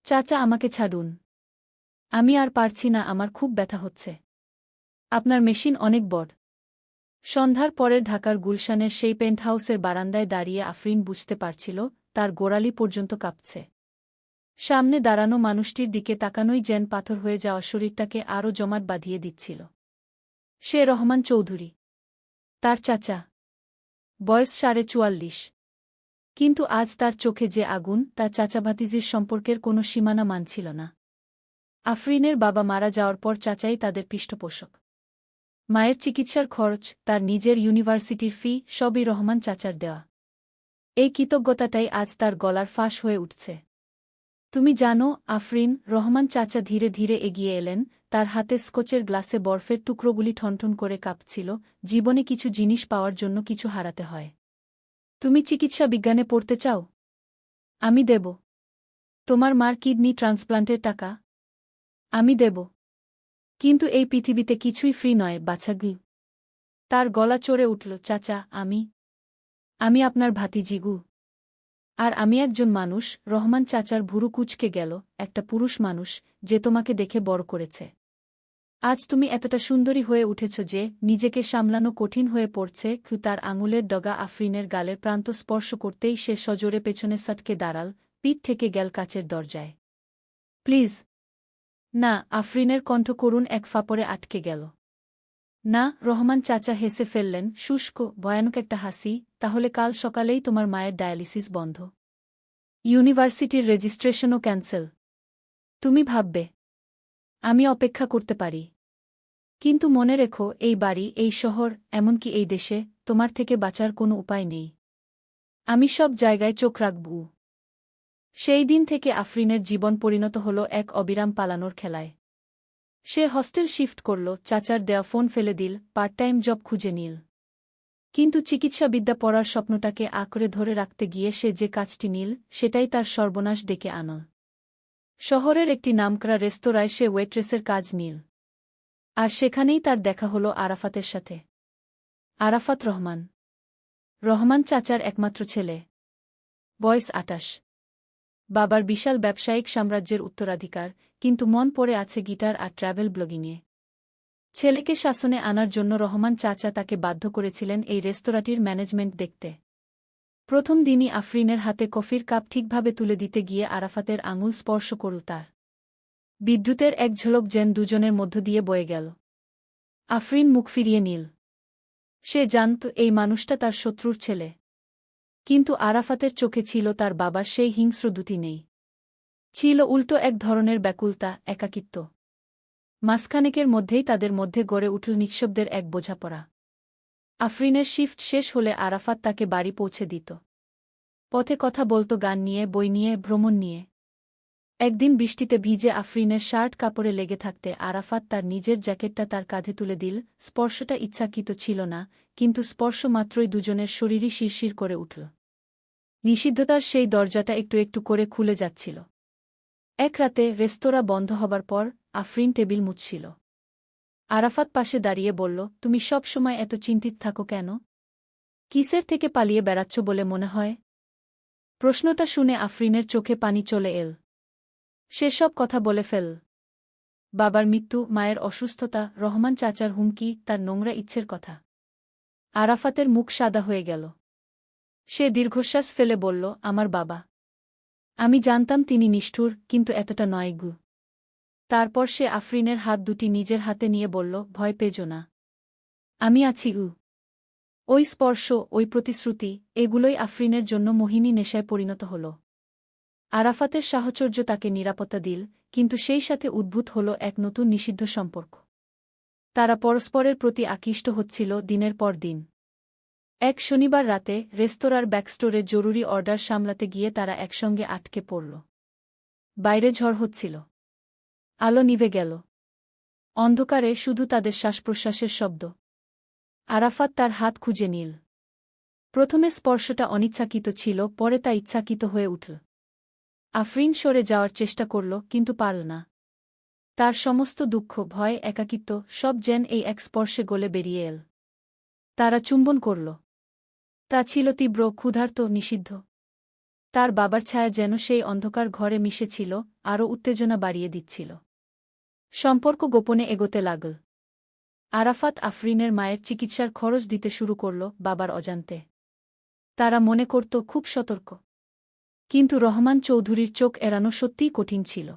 চাচা, আমাকে ছাড়ুন। আমি আর পারছি না, আমার খুব ব্যথা হচ্ছে। আপনার মেশিন অনেক বড়। সন্ধ্যার পরের ঢাকার গুলশানের সেই পেন্টহাউসের বারান্দায় দাঁড়িয়ে আফরিন বুঝতে পারছিল তার গোড়ালি পর্যন্ত কাঁপছে। সামনে দাঁড়ানো মানুষটির দিকে তাকানোই যেন পাথর হয়ে যাওয়া শরীরটাকে আরও জমাট বাঁধিয়ে দিচ্ছিল। সে রহমান চৌধুরী, তার চাচা। বয়স 44.৫। কিন্তু আজ তার চোখে যে আগুন, তার চাচা-ভাতিজির সম্পর্কের কোনো সীমানা মানছিল না। আফরিনের বাবা মারা যাওয়ার পর চাচাই তাদের পৃষ্ঠপোষক। মায়ের চিকিৎসার খরচ, তার নিজের ইউনিভার্সিটির ফি সবই রহমান চাচার দেওয়া। এই কৃতজ্ঞতাটাই আজ তার গলার ফাঁস হয়ে উঠছে। তুমি জানো আফরিন, রহমান চাচা ধীরে ধীরে এগিয়ে এলেন, তার হাতে স্কচের গ্লাসে বরফের টুকরোগুলি ঠনঠন করে কাঁপছিল। জীবনে কিছু জিনিস পাওয়ার জন্য কিছু হারাতে হয়। তুমি চিকিৎসা বিজ্ঞানে পড়তে চাও? আমি দেব। তোমার মার কিডনি ট্রান্সপ্লান্টের টাকা? আমি দেব। কিন্তু এই পৃথিবীতে কিছুই ফ্রি নয়, বাছাগি। তার গলা চড়ে উঠল। চাচা, আমি আপনার ভাতিজিগু। আর আমি একজন মানুষ। রহমান চাচার ভুরু কুঁচকে গেল। একটা পুরুষ মানুষ, যে তোমাকে দেখে বড় করেছে। আজ তুমি এতটা সুন্দরী হয়ে উঠেছ যে নিজেকে সামলানো কঠিন হয়ে পড়ছে। তার আঙুলের ডগা আফরিনের গালের প্রান্ত স্পর্শ করতেই সে সজোরে পেছনে সটকে দাঁড়াল, পিঠ থেকে গেল কাচের দরজায়। প্লিজ। না। আফরিনের কণ্ঠ করুণ এক ফাপড়ে আটকে গেল। না। রহমান চাচা হেসে ফেললেন, শুষ্ক ভয়ানক একটা হাসি। তাহলে কাল সকালেই তোমার মায়ের ডায়ালিসিস বন্ধ। ইউনিভার্সিটির রেজিস্ট্রেশনও ক্যান্সেল। তুমি ভাববে আমি অপেক্ষা করতে পারি। কিন্তু মনে রেখো, এই বাড়ি, এই শহর, এমনকি এই দেশে তোমার থেকে বাঁচার কোনো উপায় নেই। আমি সব জায়গায় চোখ রাখব। সেই দিন থেকে আফরিনের জীবন পরিণত হল এক অবিরাম পালানোর খেলায়। সে হস্টেল শিফট করল, চাচার দেয়া ফোন ফেলে দিল, পার্ট টাইম জব খুঁজে নিল। কিন্তু চিকিৎসাবিদ্যা পড়ার স্বপ্নটাকে আঁকড়ে ধরে রাখতে গিয়ে সে যে কাজটি নিল, সেটাই তার সর্বনাশ ডেকে আনল। শহরের একটি নামকরা রেস্তোরাঁয় সে ওয়েট্রেসের কাজ নিল। আর সেখানেই তার দেখা হলো আরাফাতের সাথে। আরাফাত রহমান, রহমান চাচার একমাত্র ছেলে। বয়স ২৮। বাবার বিশাল ব্যবসায়িক সাম্রাজ্যের উত্তরাধিকার, কিন্তু মন পড়ে আছে গিটার আর ট্র্যাভেল ব্লগিংয়ে। ছেলেকে শাসনে আনার জন্য রহমান চাচা তাকে বাধ্য করেছিলেন এই রেস্তোরাঁটির ম্যানেজমেন্ট দেখতে। প্রথম দিনই আফরিনের হাতে কফির কাপ ঠিকভাবে তুলে দিতে গিয়ে আরাফাতের আঙুল স্পর্শ করল তার। বিদ্যুতের এক ঝলক যেন দুজনের মধ্য দিয়ে বয়ে গেল। আফরিন মুখ ফিরিয়ে নিল। সে জানত এই মানুষটা তার শত্রুর ছেলে। কিন্তু আরাফাতের চোখে ছিল তার বাবার সেই হিংস্র দুটি নেই। ছিল উল্টো এক ধরনের ব্যাকুলতা, একাকিত্ব। মাসখানেকের মধ্যেই তাদের মধ্যে গড়ে উঠল নিঃশব্দের এক বোঝাপড়া। আফরিনের শিফট শেষ হলে আরাফাত তাকে বাড়ি পৌঁছে দিত। পথে কথা বলত গান নিয়ে, বই নিয়ে, ভ্রমণ নিয়ে। একদিন বৃষ্টিতে ভিজে আফরিনের শার্ট কাপড়ে লেগে থাকতে আরাফাত তার নিজের জ্যাকেটটা তার কাঁধে তুলে দিল। স্পর্শটা ইচ্ছাকৃত ছিল না, কিন্তু স্পর্শ মাত্রই দুজনের শরীরই শিরশির করে উঠল। নিষিদ্ধতার সেই দরজাটা একটু একটু করে খুলে যাচ্ছিল। এক রাতে রেস্তোরাঁ বন্ধ হবার পর আফরিন টেবিল মুছছিল। আরাফাত পাশে দাঁড়িয়ে বলল, তুমি সব সময় এত চিন্তিত থাকো কেন? কিসের থেকে পালিয়ে বেড়াচ্ছ বলে মনে হয়? প্রশ্নটা শুনে আফরিনের চোখে পানি চলে এল। সে সব কথা বলে ফেল। বাবার মৃত্যু, মায়ের অসুস্থতা, রহমান চাচার হুমকি, তার নোংরা ইচ্ছের কথা। আরাফাতের মুখ সাদা হয়ে গেল। সে দীর্ঘশ্বাস ফেলে বলল, আমার বাবা। আমি জানতাম তিনি নিষ্ঠুর, কিন্তু এতটা নয় গু। তারপর সে আফরিনের হাত দুটি নিজের হাতে নিয়ে বলল, ভয় পেজো না। আমি আছি গু। ওই স্পর্শ, ওই প্রতিশ্রুতি, এগুলোই আফরিনের জন্য মোহিনী নেশায় পরিণত হল। আরাফাতের সাহচর্য তাকে নিরাপত্তা দিল, কিন্তু সেই সাথে উদ্ভূত হল এক নতুন নিষিদ্ধ সম্পর্ক। তারা পরস্পরের প্রতি আকৃষ্ট হচ্ছিল দিনের পর দিন। এক শনিবার রাতে রেস্তোরাঁর ব্যাকস্টোরে জরুরি অর্ডার সামলাতে গিয়ে তারা একসঙ্গে আটকে পড়ল। বাইরে ঝড় হচ্ছিল। আলো নিভে গেল। অন্ধকারে শুধু তাদের শ্বাসপ্রশ্বাসের শব্দ। আরাফাত তার হাত খুঁজে নিল। প্রথমে স্পর্শটা অনিচ্ছাকৃত ছিল, পরে তা ইচ্ছাকৃত হয়ে উঠল। আফরিন সরে যাওয়ার চেষ্টা করল, কিন্তু পারল না। তার সমস্ত দুঃখ, ভয়, একাকিত্ব সব যেন এই এক স্পর্শে গলে বেরিয়ে এল। তারা চুম্বন করল। তা ছিল তীব্র, ক্ষুধার্ত, নিষিদ্ধ। তার বাবার ছায়া যেন সেই অন্ধকার ঘরে মিশেছিল, আরও উত্তেজনা বাড়িয়ে দিচ্ছিল। সম্পর্ক গোপনে এগোতে লাগল। আরাফাত আফরিনের মায়ের চিকিৎসার খরচ দিতে শুরু করল বাবার অজান্তে। তারা মনে করত খুব সতর্ক। কিন্তু রহমান চৌধুরীর চোখ এড়ানো সত্যিই কঠিন ছিল।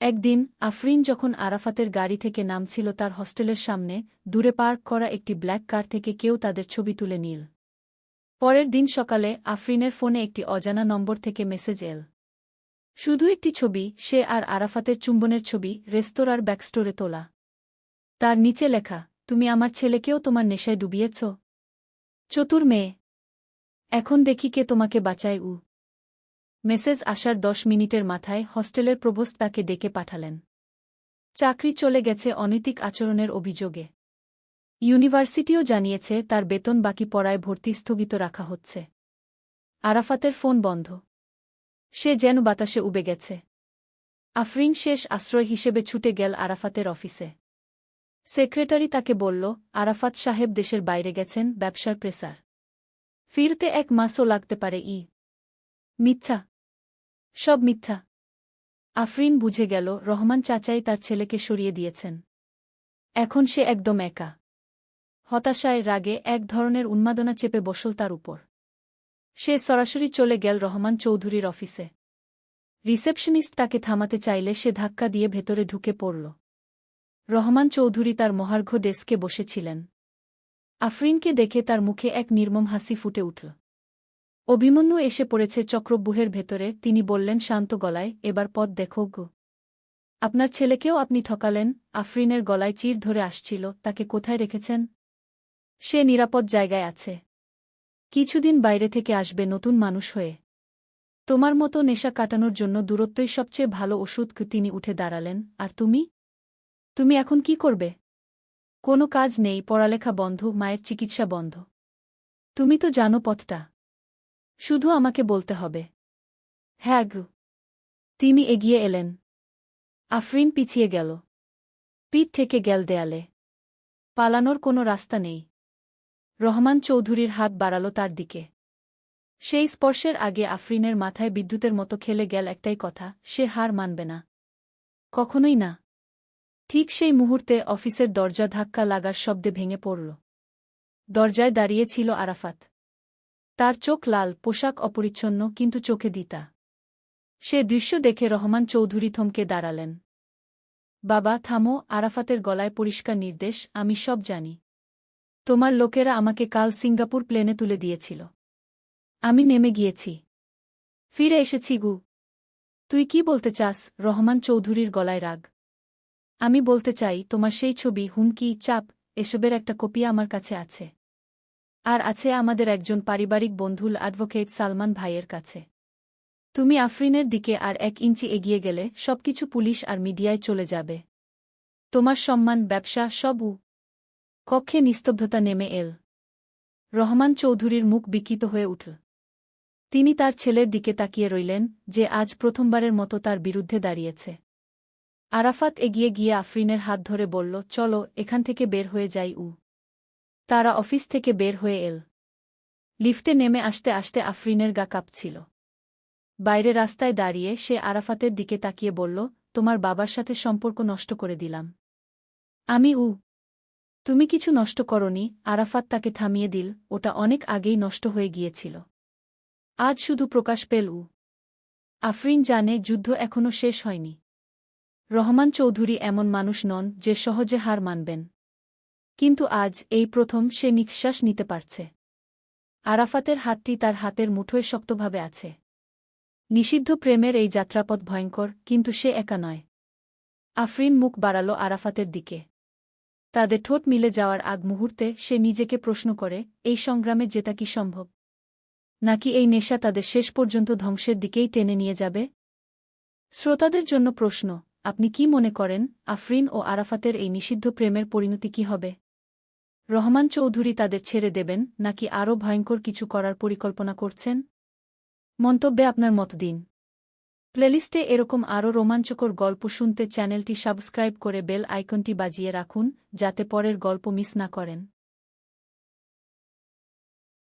একদিন আফরিন যখন আরাফাতের গাড়ি থেকে নামছিল তার হস্টেলের সামনে, দূরে পার্ক করা একটি ব্ল্যাক কার থেকে কেউ তাদের ছবি তুলে নিল। পরের দিন সকালে আফরিনের ফোনে একটি অজানা নম্বর থেকে মেসেজ এল। শুধু একটি ছবি, সে আর আরাফাতের চুম্বনের ছবি, রেস্তোরাঁর ব্যাকস্টোরে তোলা। তার নিচে লেখা, তুমি আমার ছেলেকেও তোমার নেশায় ডুবিয়েছ। চতুর মেয়ে। এখন দেখি কে তোমাকে বাঁচায়। মেসেজ আসার 10 মিনিটের মাথায় হস্টেলের প্রভোস্ট তাকে ডেকে পাঠালেন। চাকরি চলে গেছে অনৈতিক আচরণের অভিযোগে। ইউনিভার্সিটিও জানিয়েছে তার বেতন বাকি পড়ায় ভর্তি স্থগিত রাখা হচ্ছে। আরাফাতের ফোন বন্ধ। সে যেন বাতাসে উবে গেছে। আফরিন শেষ আশ্রয় হিসেবে ছুটে গেল আরাফাতের অফিসে। সেক্রেটারি তাকে বলল, আরাফাত সাহেব দেশের বাইরে গেছেন, ব্যবসার প্রেসার। ফিরতে 1 মাসও লাগতে পারে। মিথ্যা। সব মিথ্যা। আফরিন বুঝে গেল রহমান চাচাই তার ছেলেকে সরিয়ে দিয়েছেন। এখন সে একদম একা। হতাশায়, রাগে এক ধরনের উন্মাদনা চেপে বসল তার উপর। সে সরাসরি চলে গেল রহমান চৌধুরীর অফিসে। রিসেপশনিস্ট তাকে থামাতে চাইলে সে ধাক্কা দিয়ে ভেতরে ঢুকে পড়ল। রহমান চৌধুরী তার মহার্ঘ ডেস্কে বসেছিলেন। আফরিনকে দেখে তার মুখে এক নির্মম হাসি ফুটে উঠল। অভিমন্যু এসে পড়েছে চক্রব্যূহের ভেতরে। তিনি বললেন শান্ত গলায়, এবার পথ দেখো গো। আপনার ছেলেকেও আপনি ঠকালেন। আফরিনের গলায় চির ধরে আসছিল, তাকে কোথায় রেখেছেন? সে নিরাপদ জায়গায় আছে। কিছুদিন বাইরে থেকে আসবে নতুন মানুষ হয়ে। তোমার মতো নেশা কাটানোর জন্য দূরত্বই সবচেয়ে ভালো ওষুধ। তিনি উঠে দাঁড়ালেন। আর তুমি এখন কি করবে? কোনো কাজ নেই, পড়ালেখা বন্ধ, মায়ের চিকিৎসা বন্ধ। তুমি তো জানো পথটা। শুধু আমাকে বলতে হবে। হ্যাঁ গো। তিনি এগিয়ে এলেন। আফরিন পিছিয়ে গেল। পিঠ থেকে গেল দেয়ালে। পালানোর কোনো রাস্তা নেই। রহমান চৌধুরীর হাত বাড়াল তার দিকে। সেই স্পর্শের আগে আফরিনের মাথায় বিদ্যুতের মতো খেলে গেল একটাই কথা, সে হার মানবে না। কখনোই না। ঠিক সেই মুহূর্তে অফিসের দরজা ধাক্কা লাগার শব্দে ভেঙে পড়ল। দরজায় দাঁড়িয়ে ছিল আরাফাত। তার চোখ লাল, পোশাক অপরিচ্ছন্ন, কিন্তু চোখে দিতা। সে দৃশ্য দেখে রহমান চৌধুরী থমকে দাঁড়ালেন। বাবা থামো। আরাফাতের গলায় পরিষ্কার নির্দেশ, আমি সব জানি। তোমার লোকেরা আমাকে কাল সিঙ্গাপুর প্লেনে তুলে দিয়েছিল। আমি নেমে গিয়েছি। ফিরে এসেছি গু। তুই কি বলতে চাস? রহমান চৌধুরীর গলায় রাগ। আমি বলতে চাই, তোমার সেই ছবি, হুমকি, চাপ, এসবের একটা কপি আমার কাছে আছে। আর আছে আমাদের একজন পারিবারিক বন্ধুল অ্যাডভোকেট সালমান ভাইয়ের কাছে। তুমি আফরিনের দিকে আর 1 ইঞ্চি এগিয়ে গেলে সবকিছু পুলিশ আর মিডিয়ায় চলে যাবে। তোমার সম্মান, ব্যবসা, সব। কক্ষে নিস্তব্ধতা নেমে এল। রহমান চৌধুরীর মুখ বিকৃত হয়ে উঠল। তিনি তার ছেলের দিকে তাকিয়ে রইলেন, যে আজ প্রথমবারের মতো তার বিরুদ্ধে দাঁড়িয়েছে। আরাফাত এগিয়ে গিয়ে আফরিনের হাত ধরে বলল, চলো এখান থেকে বের হয়ে যাই। তারা অফিস থেকে বের হয়ে এল। লিফটে নেমে আসতে আসতে আফরিনের গা কাঁপছিল। বাইরে রাস্তায় দাঁড়িয়ে সে আরাফাতের দিকে তাকিয়ে বলল, তোমার বাবার সাথে সম্পর্ক নষ্ট করে দিলাম আমি। তুমি কিছু নষ্ট করনি। আরাফাত তাকে থামিয়ে দিল, ওটা অনেক আগেই নষ্ট হয়ে গিয়েছিল। আজ শুধু প্রকাশ পেল। আফরিন জানে যুদ্ধ এখনও শেষ হয়নি। রহমান চৌধুরী এমন মানুষ নন যে সহজে হার মানবেন। কিন্তু আজ এই প্রথম সে নিঃশ্বাস নিতে পারছে। আরাফাতের হাতটি তার হাতের মুঠোয় শক্তভাবে আছে। নিষিদ্ধ প্রেমের এই যাত্রাপথ ভয়ঙ্কর, কিন্তু সে একা নয়। আফরিন মুখ বাড়াল আরাফাতের দিকে। তাদের ঠোঁট মিলে যাওয়ার আগ মুহূর্তে সে নিজেকে প্রশ্ন করে, এই সংগ্রামে জেতা কি সম্ভব? নাকি এই নেশা তাদের শেষ পর্যন্ত ধ্বংসের দিকেই টেনে নিয়ে যাবে? শ্রোতাদের জন্য প্রশ্ন, আপনি কি মনে করেন আফরিন ও আরাফাতের এই নিষিদ্ধ প্রেমের পরিণতি কি হবে? রহমান চৌধুরী তাদের ছেড়ে দেবেন, নাকি আরও ভয়ঙ্কর কিছু করার পরিকল্পনা করছেন? মন্তব্যে আপনার মত দিন। প্লেলিস্টে এরকম আরও রোমাঞ্চকর গল্প শুনতে চ্যানেলটি সাবস্ক্রাইব করে বেল আইকনটি বাজিয়ে রাখুন, যাতে পরের গল্প মিস না করেন।